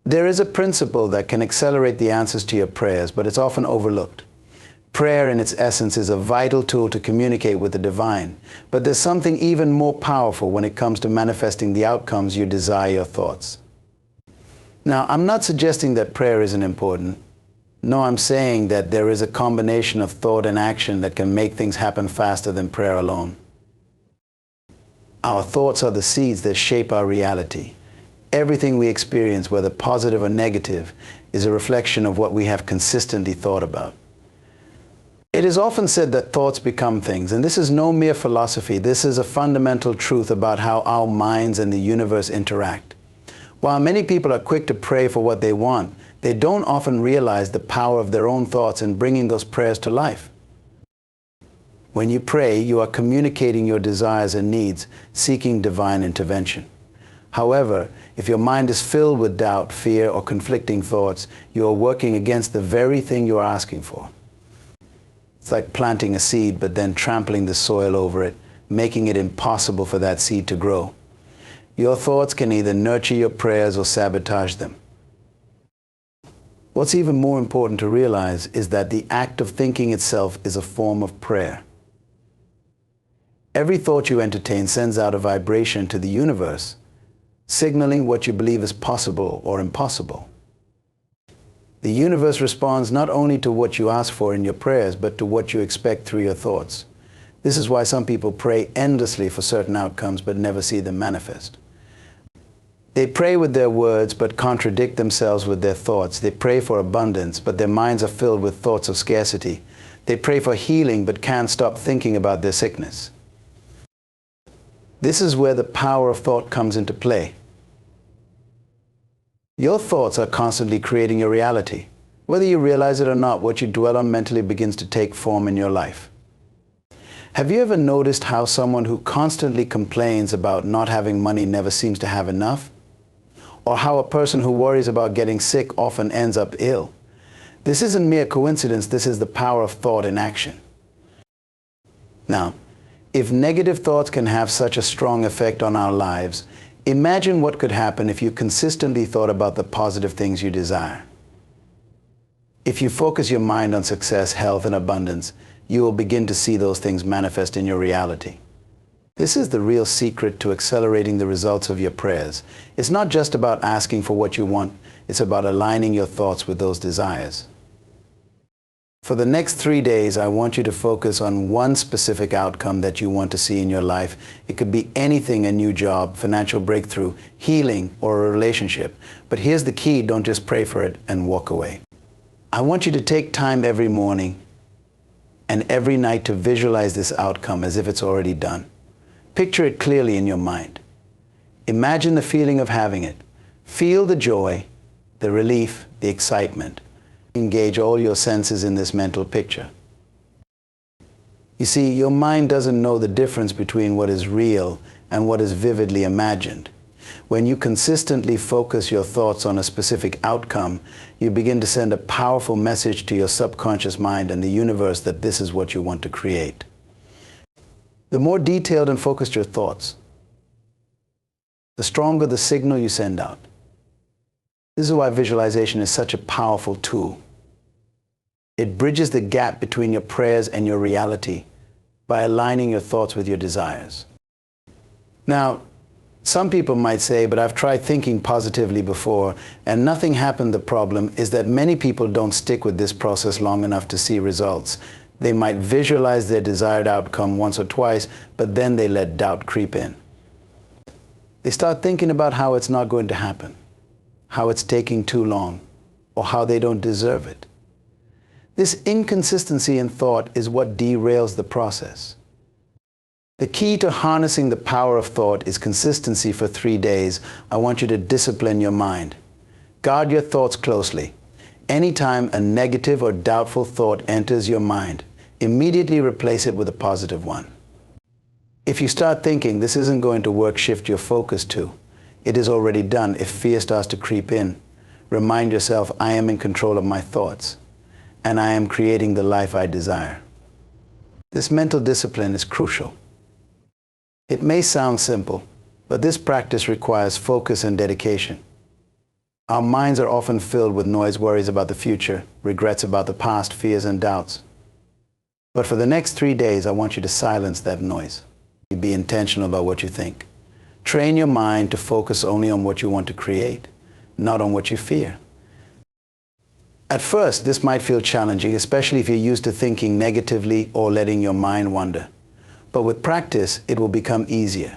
There is a principle that can accelerate the answers to your prayers, but it's often overlooked. Prayer in its essence is a vital tool to communicate with the divine, but there's something even more powerful when it comes to manifesting the outcomes you desire your thoughts. Now, I'm not suggesting that prayer isn't important. No, I'm saying that there is a combination of thought and action that can make things happen faster than prayer alone. Our thoughts are the seeds that shape our reality. Everything we experience, whether positive or negative, is a reflection of what we have consistently thought about. It is often said that thoughts become things, and this is no mere philosophy. This is a fundamental truth about how our minds and the universe interact. While many people are quick to pray for what they want, they don't often realize the power of their own thoughts in bringing those prayers to life. When you pray, you are communicating your desires and needs, seeking divine intervention. However, if your mind is filled with doubt, fear, or conflicting thoughts, you are working against the very thing you are asking for. It's like planting a seed, but then trampling the soil over it, making it impossible for that seed to grow. Your thoughts can either nurture your prayers or sabotage them. What's even more important to realize is that the act of thinking itself is a form of prayer. Every thought you entertain sends out a vibration to the universe, signaling what you believe is possible or impossible. The universe responds not only to what you ask for in your prayers, but to what you expect through your thoughts. This is why some people pray endlessly for certain outcomes but never see them manifest. They pray with their words but contradict themselves with their thoughts. They pray for abundance, but their minds are filled with thoughts of scarcity. They pray for healing but can't stop thinking about their sickness. This is where the power of thought comes into play. Your thoughts are constantly creating your reality. Whether you realize it or not, what you dwell on mentally begins to take form in your life. Have you ever noticed how someone who constantly complains about not having money never seems to have enough? Or how a person who worries about getting sick often ends up ill? This isn't mere coincidence, this is the power of thought in action. Now, if negative thoughts can have such a strong effect on our lives, imagine what could happen if you consistently thought about the positive things you desire. If you focus your mind on success, health, and abundance, you will begin to see those things manifest in your reality. This is the real secret to accelerating the results of your prayers. It's not just about asking for what you want, it's about aligning your thoughts with those desires. For the next 3 days, I want you to focus on one specific outcome that you want to see in your life. It could be anything: a new job, financial breakthrough, healing, or a relationship. But here's the key: don't just pray for it and walk away. I want you to take time every morning and every night to visualize this outcome as if it's already done. Picture it clearly in your mind. Imagine the feeling of having it. Feel the joy, the relief, the excitement. Engage all your senses in this mental picture. You see, your mind doesn't know the difference between what is real and what is vividly imagined. When you consistently focus your thoughts on a specific outcome, you begin to send a powerful message to your subconscious mind and the universe that this is what you want to create. The more detailed and focused your thoughts, the stronger the signal you send out. This is why visualization is such a powerful tool. It bridges the gap between your prayers and your reality by aligning your thoughts with your desires. Now, some people might say, but I've tried thinking positively before and nothing happened. The problem is that many people don't stick with this process long enough to see results. They might visualize their desired outcome once or twice, but then they let doubt creep in. They start thinking about how it's not going to happen, how it's taking too long, or how they don't deserve it. This inconsistency in thought is what derails the process. The key to harnessing the power of thought is consistency for 3 days. I want you to discipline your mind. Guard your thoughts closely. Anytime a negative or doubtful thought enters your mind, immediately replace it with a positive one. If you start thinking this isn't going to work, shift your focus to it is already done. If fear starts to creep in, remind yourself, I am in control of my thoughts, and I am creating the life I desire. This mental discipline is crucial. It may sound simple, but this practice requires focus and dedication. Our minds are often filled with noise, worries about the future, regrets about the past, fears and doubts. But for the next 3 days, I want you to silence that noise. Be intentional about what you think. Train your mind to focus only on what you want to create, not on what you fear. At first, this might feel challenging, especially if you're used to thinking negatively or letting your mind wander. But with practice, it will become easier.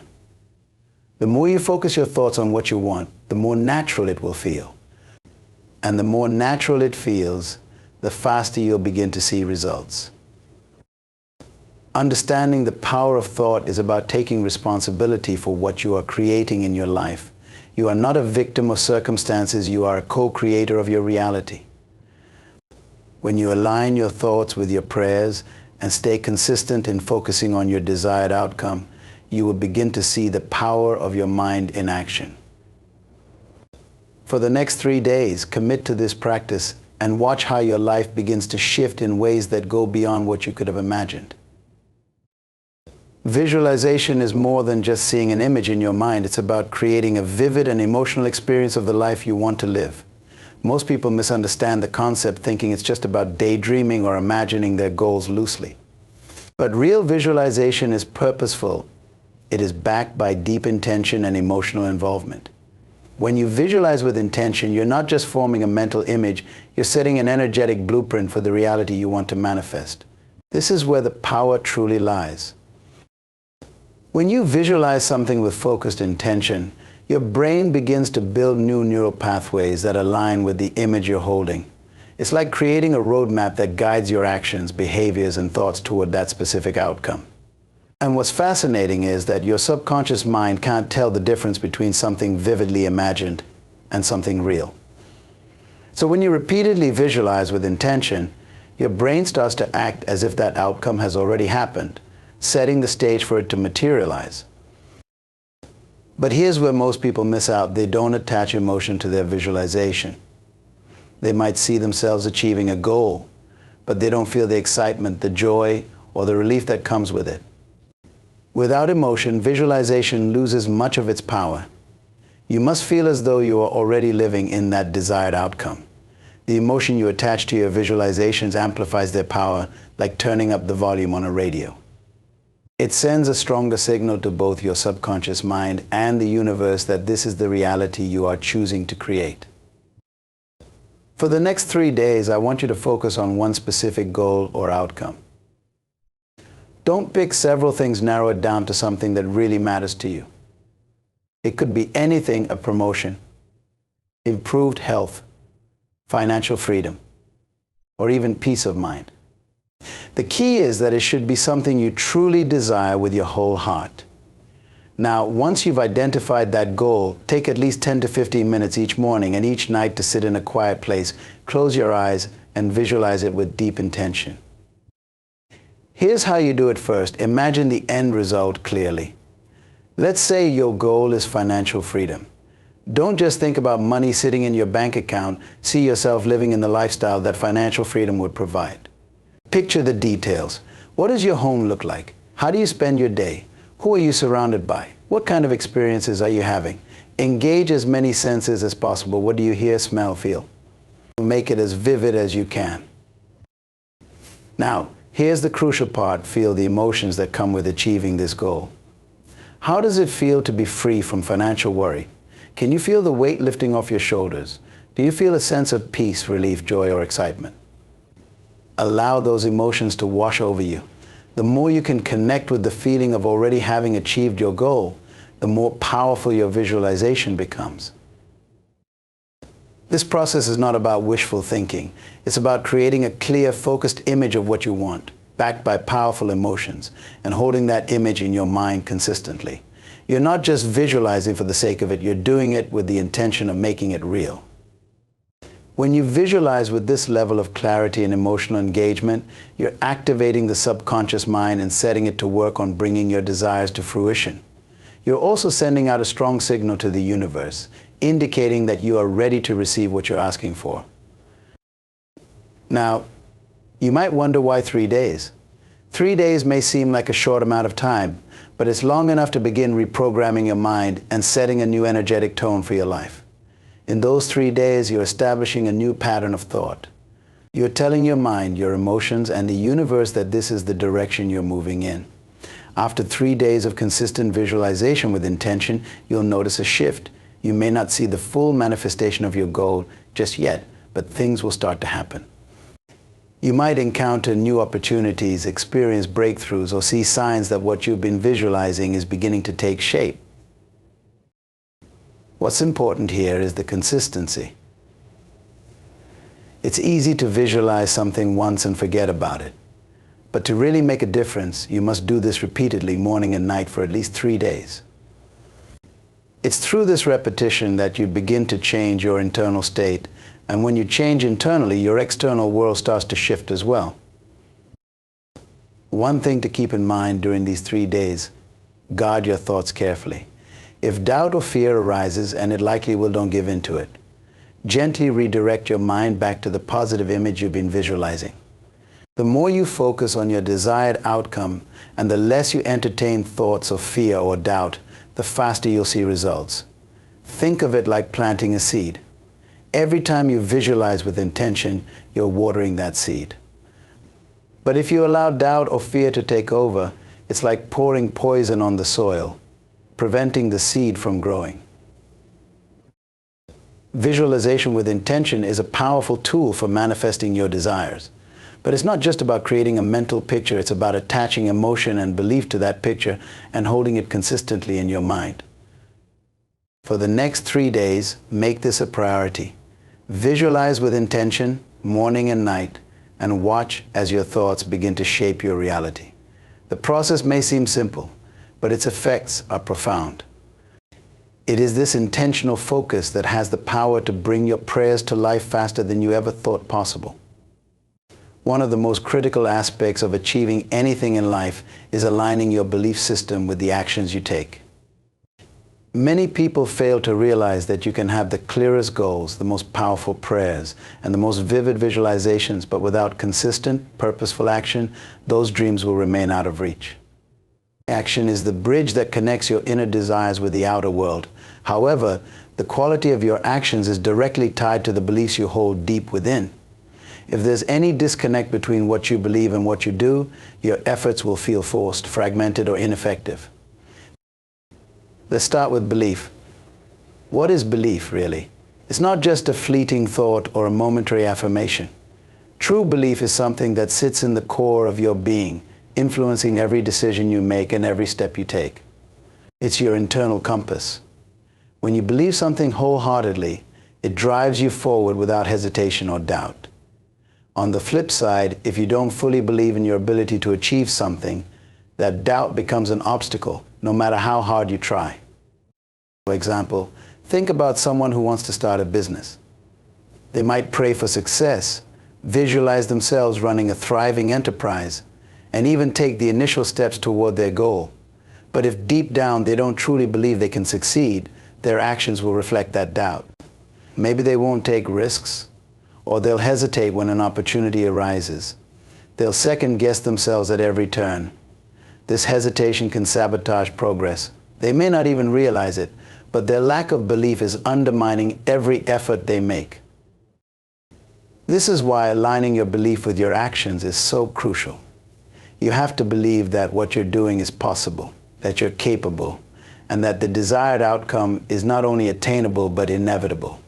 The more you focus your thoughts on what you want, the more natural it will feel. And the more natural it feels, the faster you'll begin to see results. Understanding the power of thought is about taking responsibility for what you are creating in your life. You are not a victim of circumstances, you are a co-creator of your reality. When you align your thoughts with your prayers and stay consistent in focusing on your desired outcome, you will begin to see the power of your mind in action. For the next 3 days, commit to this practice and watch how your life begins to shift in ways that go beyond what you could have imagined. Visualization is more than just seeing an image in your mind. It's about creating a vivid and emotional experience of the life you want to live. Most people misunderstand the concept, thinking it's just about daydreaming or imagining their goals loosely. But real visualization is purposeful. It is backed by deep intention and emotional involvement. When you visualize with intention, you're not just forming a mental image, you're setting an energetic blueprint for the reality you want to manifest. This is where the power truly lies. When you visualize something with focused intention, your brain begins to build new neural pathways that align with the image you're holding. It's like creating a roadmap that guides your actions, behaviors, and thoughts toward that specific outcome. And what's fascinating is that your subconscious mind can't tell the difference between something vividly imagined and something real. So when you repeatedly visualize with intention, your brain starts to act as if that outcome has already happened, setting the stage for it to materialize. But here's where most people miss out. They don't attach emotion to their visualization. They might see themselves achieving a goal, but they don't feel the excitement, the joy, or the relief that comes with it. Without emotion, visualization loses much of its power. You must feel as though you are already living in that desired outcome. The emotion you attach to your visualizations amplifies their power, like turning up the volume on a radio. It sends a stronger signal to both your subconscious mind and the universe that this is the reality you are choosing to create. For the next 3 days, I want you to focus on one specific goal or outcome. Don't pick several things, narrow it down to something that really matters to you. It could be anything: a promotion, improved health, financial freedom, or even peace of mind. The key is that it should be something you truly desire with your whole heart. Now, once you've identified that goal, take at least 10 to 15 minutes each morning and each night to sit in a quiet place, close your eyes, and visualize it with deep intention. Here's how you do it first. Imagine the end result clearly. Let's say your goal is financial freedom. Don't just think about money sitting in your bank account. See yourself living in the lifestyle that financial freedom would provide. Picture the details. What does your home look like? How do you spend your day? Who are you surrounded by? What kind of experiences are you having? Engage as many senses as possible. What do you hear, smell, feel? Make it as vivid as you can. Now, here's the crucial part. Feel the emotions that come with achieving this goal. How does it feel to be free from financial worry? Can you feel the weight lifting off your shoulders? Do you feel a sense of peace, relief, joy, or excitement? Allow those emotions to wash over you. The more you can connect with the feeling of already having achieved your goal, the more powerful your visualization becomes. This process is not about wishful thinking. It's about creating a clear, focused image of what you want, backed by powerful emotions, and holding that image in your mind consistently. You're not just visualizing for the sake of it, you're doing it with the intention of making it real. When you visualize with this level of clarity and emotional engagement, you're activating the subconscious mind and setting it to work on bringing your desires to fruition. You're also sending out a strong signal to the universe, indicating that you are ready to receive what you're asking for. Now, you might wonder why 3 days. 3 days may seem like a short amount of time, but it's long enough to begin reprogramming your mind and setting a new energetic tone for your life. In those 3 days, you're establishing a new pattern of thought. You're telling your mind, your emotions, and the universe that this is the direction you're moving in. After 3 days of consistent visualization with intention, you'll notice a shift. You may not see the full manifestation of your goal just yet, but things will start to happen. You might encounter new opportunities, experience breakthroughs, or see signs that what you've been visualizing is beginning to take shape. What's important here is the consistency. It's easy to visualize something once and forget about it. But to really make a difference, you must do this repeatedly, morning and night, for at least 3 days. It's through this repetition that you begin to change your internal state. And when you change internally, your external world starts to shift as well. One thing to keep in mind during these 3 days: guard your thoughts carefully. If doubt or fear arises, and it likely will, don't give in to it. Gently redirect your mind back to the positive image you've been visualizing. The more you focus on your desired outcome and the less you entertain thoughts of fear or doubt, the faster you'll see results. Think of it like planting a seed. Every time you visualize with intention, you're watering that seed. But if you allow doubt or fear to take over, it's like pouring poison on the soil, preventing the seed from growing. Visualization with intention is a powerful tool for manifesting your desires. But it's not just about creating a mental picture, it's about attaching emotion and belief to that picture and holding it consistently in your mind. For the next 3 days, make this a priority. Visualize with intention, morning and night, and watch as your thoughts begin to shape your reality. The process may seem simple, but its effects are profound. It is this intentional focus that has the power to bring your prayers to life faster than you ever thought possible. One of the most critical aspects of achieving anything in life is aligning your belief system with the actions you take. Many people fail to realize that you can have the clearest goals, the most powerful prayers, and the most vivid visualizations, but without consistent, purposeful action, those dreams will remain out of reach. Action is the bridge that connects your inner desires with the outer world. However, the quality of your actions is directly tied to the beliefs you hold deep within. If there's any disconnect between what you believe and what you do, your efforts will feel forced, fragmented, or ineffective. Let's start with belief. What is belief, really? It's not just a fleeting thought or a momentary affirmation. True belief is something that sits in the core of your being, influencing every decision you make and every step you take. It's your internal compass. When you believe something wholeheartedly, it drives you forward without hesitation or doubt. On the flip side, if you don't fully believe in your ability to achieve something, that doubt becomes an obstacle, no matter how hard you try. For example, think about someone who wants to start a business. They might pray for success, visualize themselves running a thriving enterprise, and even take the initial steps toward their goal. But if deep down they don't truly believe they can succeed, their actions will reflect that doubt. Maybe they won't take risks, or they'll hesitate when an opportunity arises. They'll second-guess themselves at every turn. This hesitation can sabotage progress. They may not even realize it, but their lack of belief is undermining every effort they make. This is why aligning your belief with your actions is so crucial. You have to believe that what you're doing is possible, that you're capable, and that the desired outcome is not only attainable but inevitable.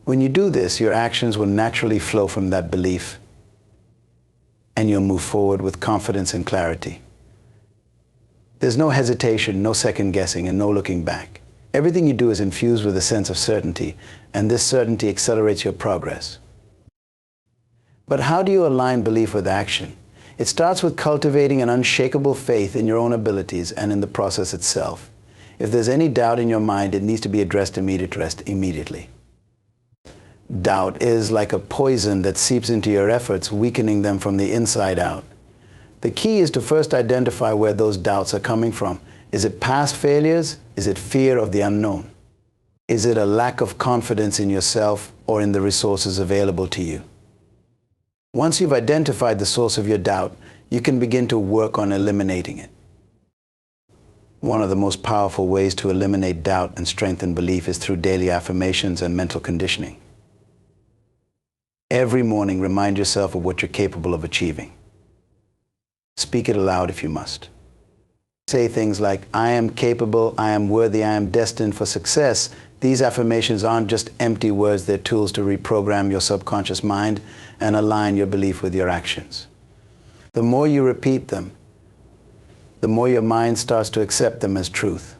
When you do this, your actions will naturally flow from that belief, and you'll move forward with confidence and clarity. There's no hesitation, no second guessing, and no looking back. Everything you do is infused with a sense of certainty, and this certainty accelerates your progress. But how do you align belief with action? It starts with cultivating an unshakable faith in your own abilities and in the process itself. If there's any doubt in your mind, it needs to be addressed immediately. Doubt is like a poison that seeps into your efforts, weakening them from the inside out. The key is to first identify where those doubts are coming from. Is it past failures? Is it fear of the unknown? Is it a lack of confidence in yourself or in the resources available to you? Once you've identified the source of your doubt, you can begin to work on eliminating it. One of the most powerful ways to eliminate doubt and strengthen belief is through daily affirmations and mental conditioning. Every morning, remind yourself of what you're capable of achieving. Speak it aloud if you must. Say things like, I am capable, I am worthy, I am destined for success. These affirmations aren't just empty words, they're tools to reprogram your subconscious mind and align your belief with your actions. The more you repeat them, the more your mind starts to accept them as truth.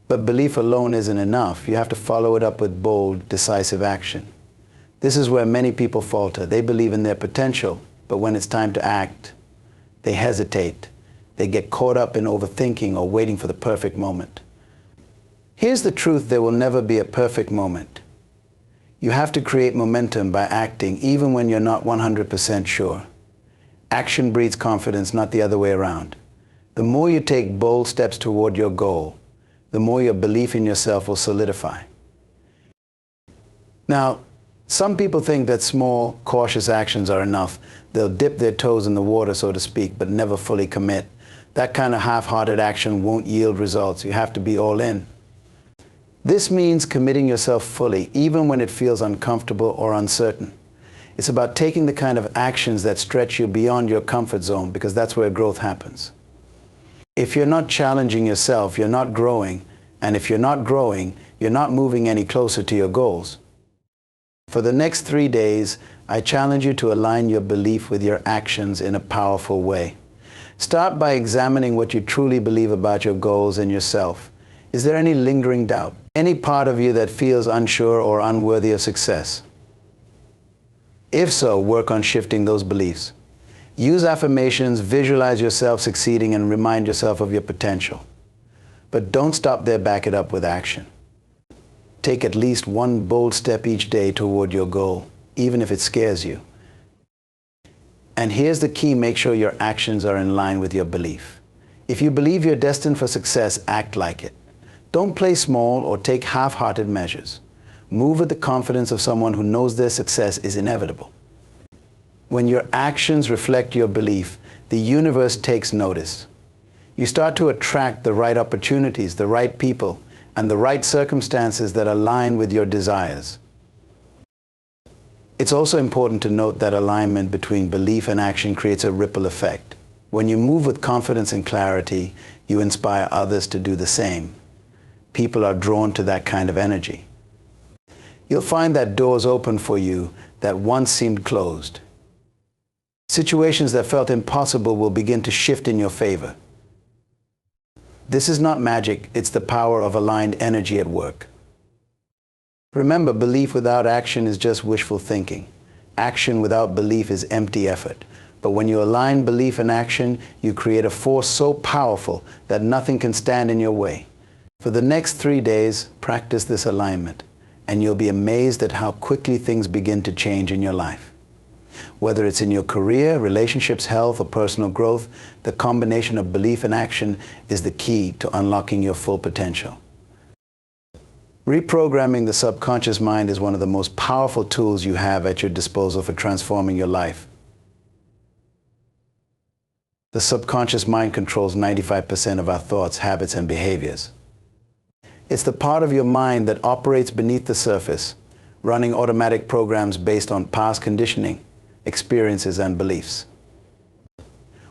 But belief alone isn't enough. You have to follow it up with bold, decisive action. This is where many people falter. They believe in their potential, but when it's time to act, they hesitate. They get caught up in overthinking or waiting for the perfect moment. Here's the truth: there will never be a perfect moment. You have to create momentum by acting even when you're not 100% sure. Action breeds confidence, not the other way around. The more you take bold steps toward your goal, the more your belief in yourself will solidify. Now, some people think that small, cautious actions are enough. They'll dip their toes in the water, so to speak, but never fully commit. That kind of half-hearted action won't yield results. You have to be all in. This means committing yourself fully, even when it feels uncomfortable or uncertain. It's about taking the kind of actions that stretch you beyond your comfort zone, because that's where growth happens. If you're not challenging yourself, you're not growing. And if you're not growing, you're not moving any closer to your goals. For the next 3 days, I challenge you to align your belief with your actions in a powerful way. Start by examining what you truly believe about your goals and yourself. Is there any lingering doubt? Any part of you that feels unsure or unworthy of success? If so, work on shifting those beliefs. Use affirmations, visualize yourself succeeding, and remind yourself of your potential. But don't stop there, back it up with action. Take at least one bold step each day toward your goal, even if it scares you. And here's the key: make sure your actions are in line with your belief. If you believe you're destined for success, act like it. Don't play small or take half-hearted measures. Move with the confidence of someone who knows their success is inevitable. When your actions reflect your belief, the universe takes notice. You start to attract the right opportunities, the right people, and the right circumstances that align with your desires. It's also important to note that alignment between belief and action creates a ripple effect. When you move with confidence and clarity, you inspire others to do the same. People are drawn to that kind of energy. You'll find that doors open for you that once seemed closed. Situations that felt impossible will begin to shift in your favor. This is not magic, it's the power of aligned energy at work. Remember, belief without action is just wishful thinking. Action without belief is empty effort. But when you align belief and action, you create a force so powerful that nothing can stand in your way. For the next 3 days, practice this alignment, and you'll be amazed at how quickly things begin to change in your life. Whether it's in your career, relationships, health, or personal growth, the combination of belief and action is the key to unlocking your full potential. Reprogramming the subconscious mind is one of the most powerful tools you have at your disposal for transforming your life. The subconscious mind controls 95% of our thoughts, habits, and behaviors. It's the part of your mind that operates beneath the surface, running automatic programs based on past conditioning, experiences, and beliefs.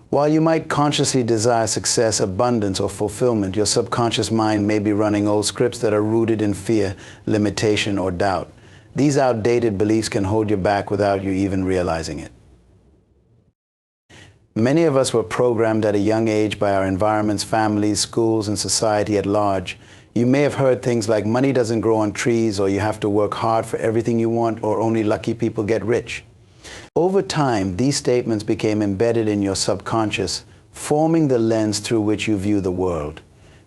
While you might consciously desire success, abundance, or fulfillment, your subconscious mind may be running old scripts that are rooted in fear, limitation, or doubt. These outdated beliefs can hold you back without you even realizing it. Many of us were programmed at a young age by our environments, families, schools, and society at large. You may have heard things like money doesn't grow on trees, or you have to work hard for everything you want, or only lucky people get rich. Over time, these statements became embedded in your subconscious, forming the lens through which you view the world.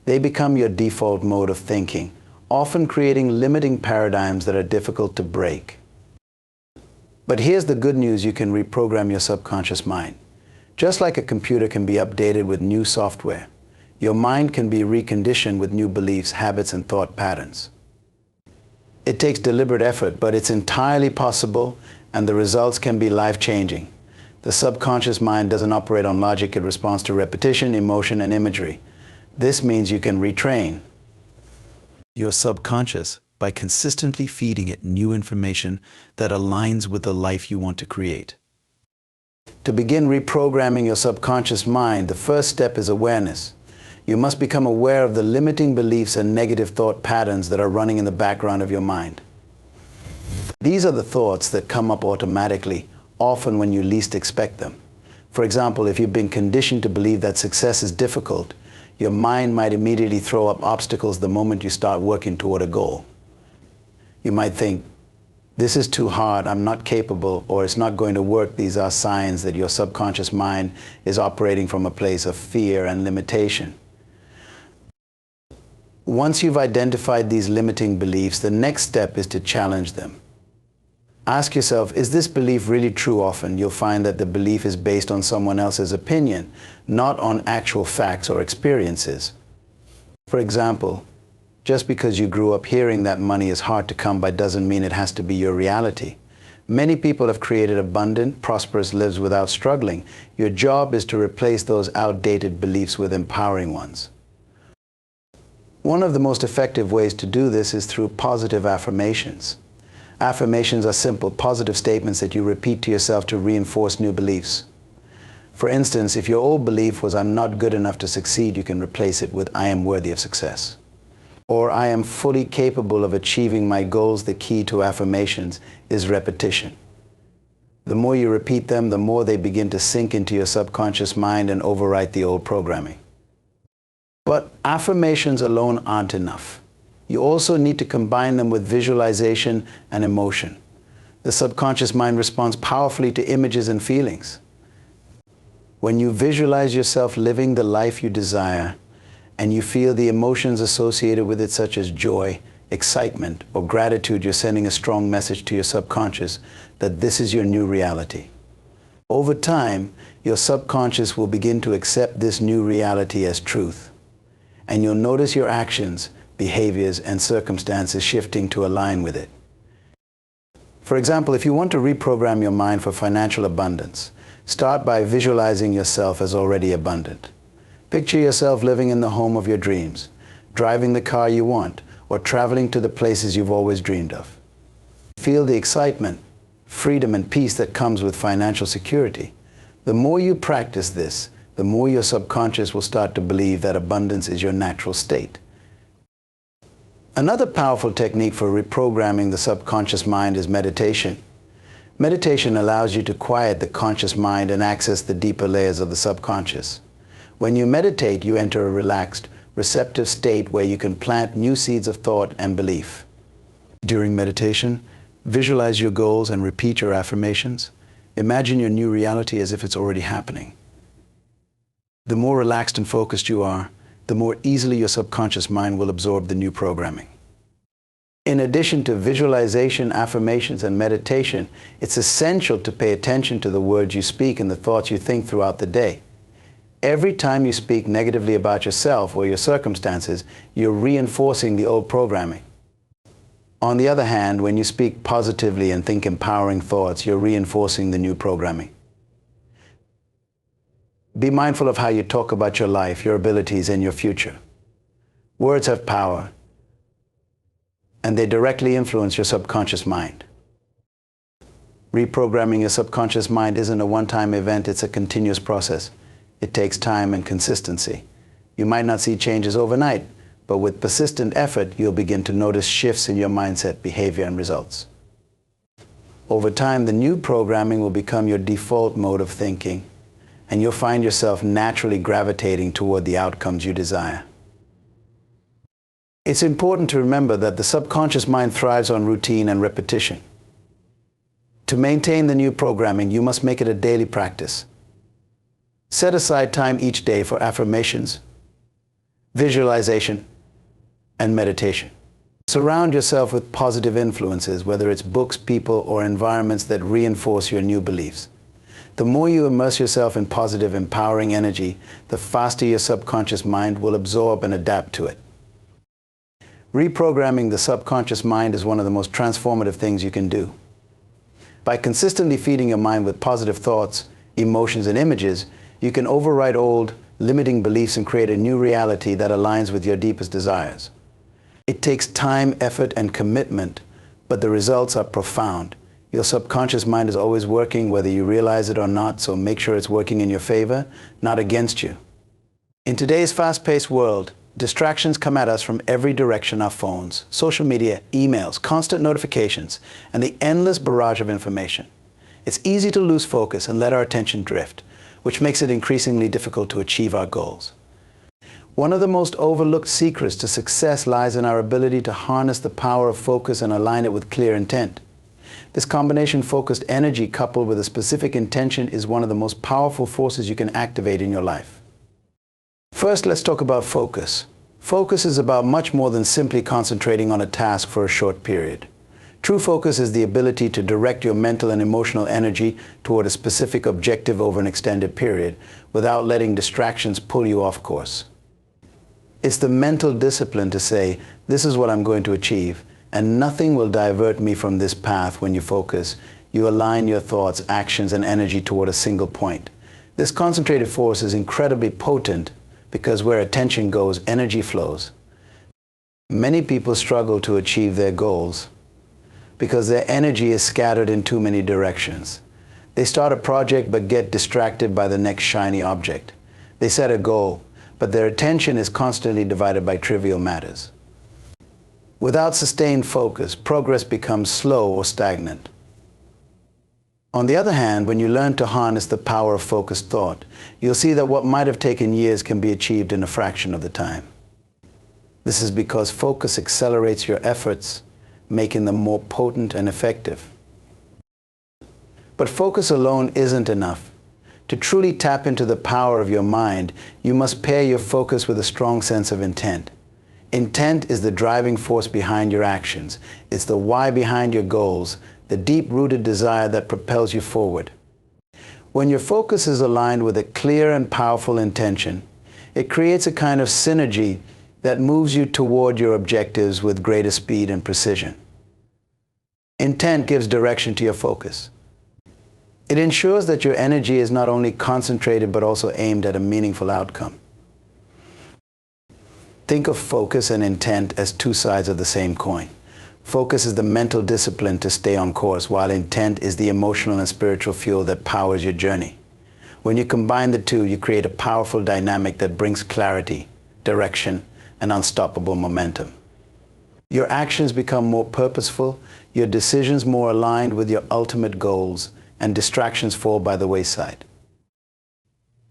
They become your default mode of thinking, often creating limiting paradigms that are difficult to break. But here's the good news: you can reprogram your subconscious mind. Just like a computer can be updated with new software, your mind can be reconditioned with new beliefs, habits, and thought patterns. It takes deliberate effort, but it's entirely possible, and the results can be life-changing. The subconscious mind doesn't operate on logic. It responds to repetition, emotion, and imagery. This means you can retrain your subconscious by consistently feeding it new information that aligns with the life you want to create. To begin reprogramming your subconscious mind, the first step is awareness. You must become aware of the limiting beliefs and negative thought patterns that are running in the background of your mind. These are the thoughts that come up automatically, often when you least expect them. For example, if you've been conditioned to believe that success is difficult, your mind might immediately throw up obstacles the moment you start working toward a goal. You might think, this is too hard, I'm not capable, or it's not going to work. These are signs that your subconscious mind is operating from a place of fear and limitation. Once you've identified these limiting beliefs, the next step is to challenge them. Ask yourself, is this belief really true? Often you'll find that the belief is based on someone else's opinion, not on actual facts or experiences. For example, just because you grew up hearing that money is hard to come by doesn't mean it has to be your reality. Many people have created abundant, prosperous lives without struggling. Your job is to replace those outdated beliefs with empowering ones. One of the most effective ways to do this is through positive affirmations. Affirmations are simple, positive statements that you repeat to yourself to reinforce new beliefs. For instance, if your old belief was "I'm not good enough to succeed," you can replace it with "I am worthy of success." Or "I am fully capable of achieving my goals." The key to affirmations is repetition. The more you repeat them, the more they begin to sink into your subconscious mind and overwrite the old programming. But affirmations alone aren't enough. You also need to combine them with visualization and emotion. The subconscious mind responds powerfully to images and feelings. When you visualize yourself living the life you desire, and you feel the emotions associated with it, such as joy, excitement, or gratitude, you're sending a strong message to your subconscious that this is your new reality. Over time, your subconscious will begin to accept this new reality as truth, and you'll notice your actions, behaviors, and circumstances shifting to align with it. For example, if you want to reprogram your mind for financial abundance, start by visualizing yourself as already abundant. Picture yourself living in the home of your dreams, driving the car you want, or traveling to the places you've always dreamed of. Feel the excitement, freedom, and peace that comes with financial security. The more you practice this, the more your subconscious will start to believe that abundance is your natural state. Another powerful technique for reprogramming the subconscious mind is meditation. Meditation allows you to quiet the conscious mind and access the deeper layers of the subconscious. When you meditate, you enter a relaxed, receptive state where you can plant new seeds of thought and belief. During meditation, visualize your goals and repeat your affirmations. Imagine your new reality as if it's already happening. The more relaxed and focused you are, the more easily your subconscious mind will absorb the new programming. In addition to visualization, affirmations, and meditation, it's essential to pay attention to the words you speak and the thoughts you think throughout the day. Every time you speak negatively about yourself or your circumstances, you're reinforcing the old programming. On the other hand, when you speak positively and think empowering thoughts, you're reinforcing the new programming. Be mindful of how you talk about your life, your abilities, and your future. Words have power, and they directly influence your subconscious mind. Reprogramming your subconscious mind isn't a one-time event, it's a continuous process. It takes time and consistency. You might not see changes overnight, but with persistent effort, you'll begin to notice shifts in your mindset, behavior, and results. Over time, the new programming will become your default mode of thinking, and you'll find yourself naturally gravitating toward the outcomes you desire. It's important to remember that the subconscious mind thrives on routine and repetition. To maintain the new programming, you must make it a daily practice. Set aside time each day for affirmations, visualization, and meditation. Surround yourself with positive influences, whether it's books, people, or environments that reinforce your new beliefs. The more you immerse yourself in positive, empowering energy, the faster your subconscious mind will absorb and adapt to it. Reprogramming the subconscious mind is one of the most transformative things you can do. By consistently feeding your mind with positive thoughts, emotions, and images, you can override old, limiting beliefs and create a new reality that aligns with your deepest desires. It takes time, effort, and commitment, but the results are profound. Your subconscious mind is always working whether you realize it or not, so make sure it's working in your favor, not against you. In today's fast-paced world, distractions come at us from every direction: our phones, social media, emails, constant notifications, and the endless barrage of information. It's easy to lose focus and let our attention drift, which makes it increasingly difficult to achieve our goals. One of the most overlooked secrets to success lies in our ability to harness the power of focus and align it with clear intent. This combination focused energy coupled with a specific intention is one of the most powerful forces you can activate in your life. First, let's talk about focus. Focus is about much more than simply concentrating on a task for a short period. True focus is the ability to direct your mental and emotional energy toward a specific objective over an extended period without letting distractions pull you off course. It's the mental discipline to say, this is what I'm going to achieve, and nothing will divert me from this path. When you focus, you align your thoughts, actions, and energy toward a single point. This concentrated force is incredibly potent because where attention goes, energy flows. Many people struggle to achieve their goals because their energy is scattered in too many directions. They start a project but get distracted by the next shiny object. They set a goal, but their attention is constantly divided by trivial matters. Without sustained focus, progress becomes slow or stagnant. On the other hand, when you learn to harness the power of focused thought, you'll see that what might have taken years can be achieved in a fraction of the time. This is because focus accelerates your efforts, making them more potent and effective. But focus alone isn't enough. To truly tap into the power of your mind, you must pair your focus with a strong sense of intent. Intent is the driving force behind your actions. It's the why behind your goals, the deep-rooted desire that propels you forward. When your focus is aligned with a clear and powerful intention, it creates a kind of synergy that moves you toward your objectives with greater speed and precision. Intent gives direction to your focus. It ensures that your energy is not only concentrated but also aimed at a meaningful outcome. Think of focus and intent as two sides of the same coin. Focus is the mental discipline to stay on course, while intent is the emotional and spiritual fuel that powers your journey. When you combine the two, you create a powerful dynamic that brings clarity, direction, and unstoppable momentum. Your actions become more purposeful, your decisions more aligned with your ultimate goals, and distractions fall by the wayside.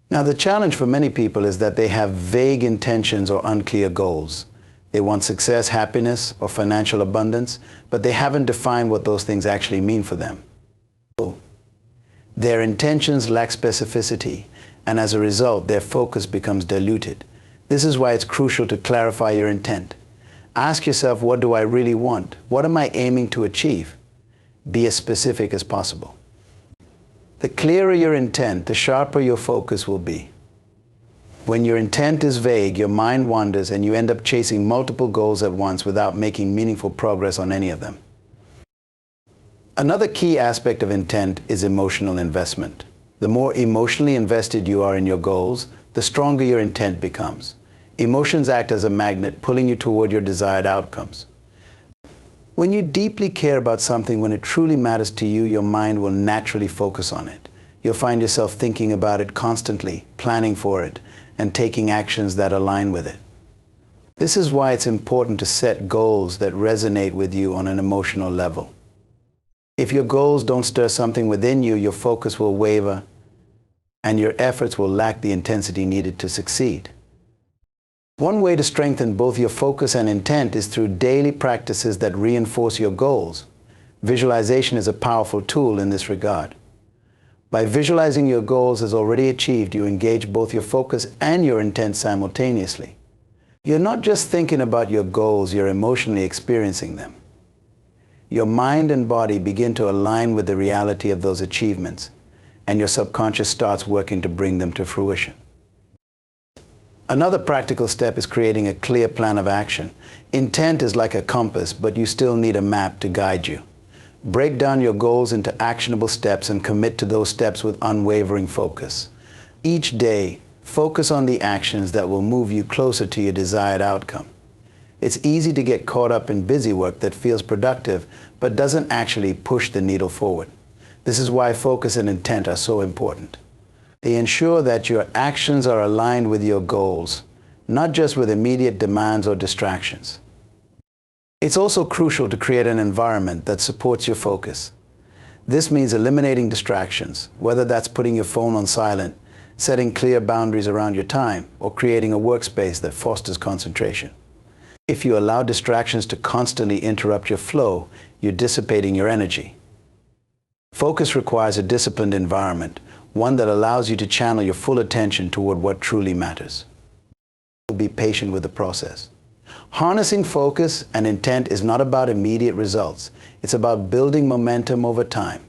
Now, the challenge for many people is that they have vague intentions or unclear goals. They want success, happiness, or financial abundance, but they haven't defined what those things actually mean for them. Their intentions lack specificity, and as a result, their focus becomes diluted. This is why it's crucial to clarify your intent. Ask yourself, what do I really want? What am I aiming to achieve? Be as specific as possible. The clearer your intent, the sharper your focus will be. When your intent is vague, your mind wanders and you end up chasing multiple goals at once without making meaningful progress on any of them. Another key aspect of intent is emotional investment. The more emotionally invested you are in your goals, the stronger your intent becomes. Emotions act as a magnet, pulling you toward your desired outcomes. When you deeply care about something, when it truly matters to you, your mind will naturally focus on it. You'll find yourself thinking about it constantly, planning for it, and taking actions that align with it. This is why it's important to set goals that resonate with you on an emotional level. If your goals don't stir something within you, your focus will waver, and your efforts will lack the intensity needed to succeed. One way to strengthen both your focus and intent is through daily practices that reinforce your goals. Visualization is a powerful tool in this regard. By visualizing your goals as already achieved, you engage both your focus and your intent simultaneously. You're not just thinking about your goals, you're emotionally experiencing them. Your mind and body begin to align with the reality of those achievements, and your subconscious starts working to bring them to fruition. Another practical step is creating a clear plan of action. Intent is like a compass, but you still need a map to guide you. Break down your goals into actionable steps and commit to those steps with unwavering focus. Each day, Focus on the actions that will move you closer to your desired outcome. It's easy to get caught up in busy work that feels productive but doesn't actually push the needle forward. This is why focus and intent are so important. They ensure that your actions are aligned with your goals, not just with immediate demands or distractions. It's also crucial to create an environment that supports your focus. This means eliminating distractions, whether that's putting your phone on silent, setting clear boundaries around your time, or creating a workspace that fosters concentration. If you allow distractions to constantly interrupt your flow, you're dissipating your energy. Focus requires a disciplined environment, one that allows you to channel your full attention toward what truly matters. Be patient with the process. Harnessing focus and intent is not about immediate results. It's about building momentum over time.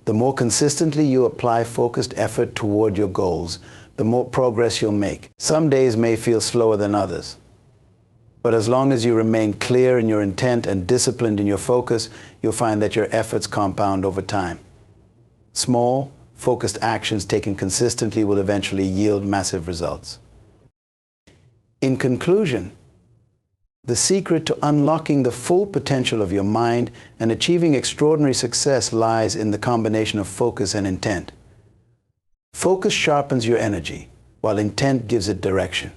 The more consistently you apply focused effort toward your goals, the more progress you'll make. Some days may feel slower than others. But as long as you remain clear in your intent and disciplined in your focus, you'll find that your efforts compound over time. Small, focused actions taken consistently will eventually yield massive results. In conclusion, the secret to unlocking the full potential of your mind and achieving extraordinary success lies in the combination of focus and intent. Focus sharpens your energy, while intent gives it direction.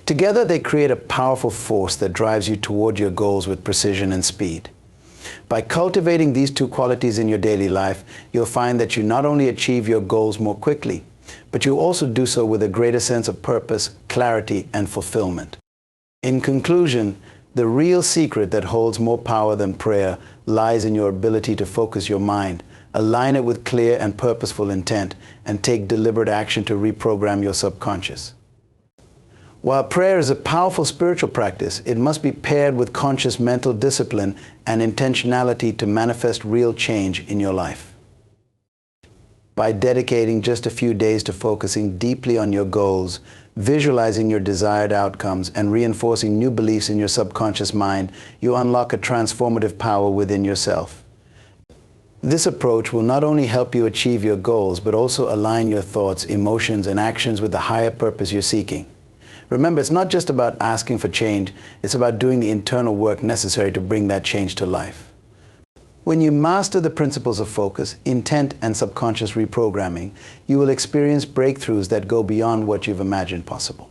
Together, they create a powerful force that drives you toward your goals with precision and speed. By cultivating these two qualities in your daily life, you'll find that you not only achieve your goals more quickly, but you also do so with a greater sense of purpose, clarity, and fulfillment. In conclusion, the real secret that holds more power than prayer lies in your ability to focus your mind, align it with clear and purposeful intent, and take deliberate action to reprogram your subconscious. While prayer is a powerful spiritual practice, it must be paired with conscious mental discipline and intentionality to manifest real change in your life. By dedicating just a few days to focusing deeply on your goals, visualizing your desired outcomes, and reinforcing new beliefs in your subconscious mind, you unlock a transformative power within yourself. This approach will not only help you achieve your goals, but also align your thoughts, emotions, and actions with the higher purpose you're seeking. Remember, it's not just about asking for change, it's about doing the internal work necessary to bring that change to life. When you master the principles of focus, intent, and subconscious reprogramming, you will experience breakthroughs that go beyond what you've imagined possible.